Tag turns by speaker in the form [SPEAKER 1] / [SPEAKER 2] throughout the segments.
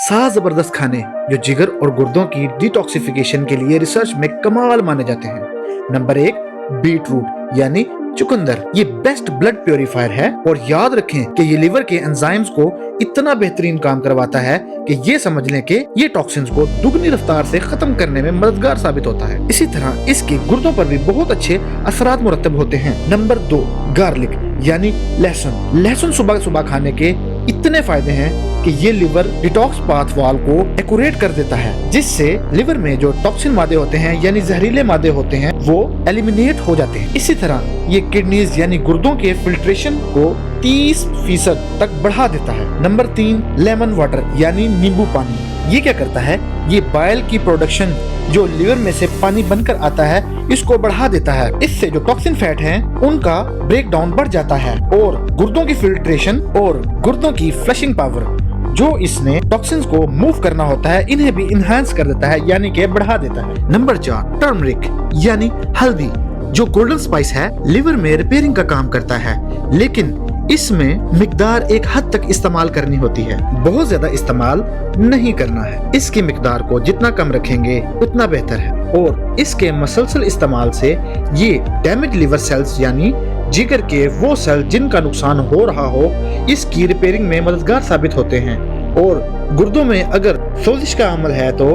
[SPEAKER 1] 7 जबरदस्त खाने जो जिगर और गुर्दों की डिटॉक्सिफिकेशन के लिए रिसर्च में कमाल माने जाते हैं। नंबर 1, बीट रूट यानी चुकंदर। ये बेस्ट ब्लड प्योरीफायर है और याद रखें कि ये लिवर के एंजाइम्स को इतना बेहतरीन काम करवाता है कि ये समझ लें कि ये टॉक्सिन्स को दुगनी रफ्तार से खत्म करने में मददगार साबित होता है। इसी तरह इसके गुर्दों पर भी बहुत अच्छे असरात मुरतब होते हैं। नंबर 2, गार्लिक यानी लहसुन। लहसुन सुबह सुबह खाने के इतने फायदे हैं कि ये लिवर डिटॉक्स पाथ वाल को एक्यूरेट कर देता है, जिससे लिवर में जो टॉक्सिन मादे होते हैं यानी जहरीले मादे होते हैं वो एलिमिनेट हो जाते हैं। इसी तरह ये किडनीज यानी गुर्दों के फिल्ट्रेशन को 30% तक बढ़ा देता है। नंबर 3, लेमन वाटर यानी नींबू पानी। ये क्या करता है? ये बाइल की प्रोडक्शन जो लिवर में से पानी बनकर आता है इसको बढ़ा देता है। इससे जो टॉक्सिन फैट हैं उनका ब्रेक डाउन बढ़ जाता है और गुर्दों की फिल्ट्रेशन और गुर्दों की फ्लशिंग पावर जो इसने टॉक्सिन्स को मूव करना होता है इन्हें भी इनहांस कर देता है यानी कि बढ़ा देता है। नंबर 4, टर्मरिक यानी हल्दी जो गोल्डन स्पाइस है, लिवर में रिपेयरिंग का काम करता है, लेकिन इसमें मिकदार एक हद तक इस्तेमाल करनी होती है, बहुत ज्यादा इस्तेमाल नहीं करना है। इसकी मिकदार को जितना कम रखेंगे उतना बेहतर है और इसके मसलसल इस्तेमाल से ये डैमेज लिवर सेल्स यानी जिगर के वो सेल जिनका नुकसान हो रहा हो इसकी रिपेयरिंग में मददगार साबित होते हैं और गुर्दों में अगर सोजिश का अमल है तो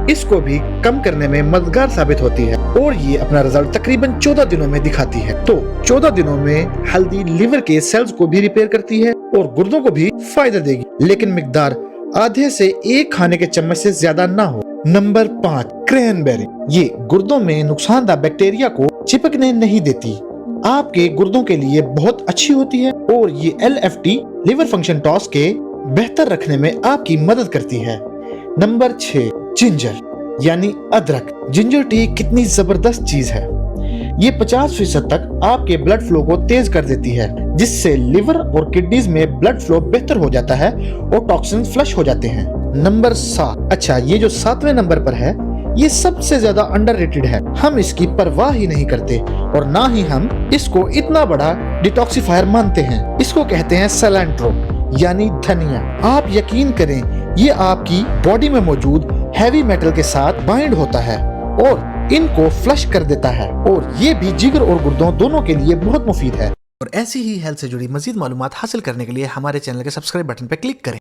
[SPEAKER 1] इसको भी कम करने में मददगार साबित होती है और ये अपना रिजल्ट तकरीबन 14 दिनों में दिखाती है। तो 14 दिनों में हल्दी लिवर के सेल्स को भी रिपेयर करती है और गुर्दों को भी फायदा देगी, लेकिन मिकदार आधे से 1 खाने के चम्मच से ज्यादा ना हो। Number 5, cranberry. ये गुर्दों में नुकसानदा बैक्टीरिया को चिपकने नहीं देती, आपके गुर्दों के लिए बहुत अच्छी होती है और ये LFT लिवर फंक्शन टॉस के बेहतर रखने में आपकी मदद करती है। नंबर 6, जिंजर यानी अदरक। जिंजर टी कितनी जबरदस्त चीज है। ये 50% तक आपके ब्लड फ्लो को तेज कर देती है, जिससे लिवर और किडनीज में ब्लड फ्लो बेहतर हो जाता है और टॉक्सिन फ्लश हो जाते हैं। नंबर 7, अच्छा ये जो 7वें नंबर पर है ये सबसे ज्यादा अंडररेटेड है। हम इसकी परवाह ही नहीं करते और ना ही हम इसको इतना बड़ा डिटॉक्सिफायर मानते हैं। इसको कहते हैं सिलेंट्रो यानी धनिया। आप यकीन करें ये आपकी बॉडी में मौजूद हैवी मेटल के साथ बाइंड होता है और इनको फ्लश कर देता है और ये भी जिगर और गुर्दों दोनों के लिए बहुत मुफीद है। और ऐसी ही हेल्थ से जुड़ी मजीद मालूमात हासिल करने के लिए हमारे चैनल के सब्सक्राइब बटन पर क्लिक करें।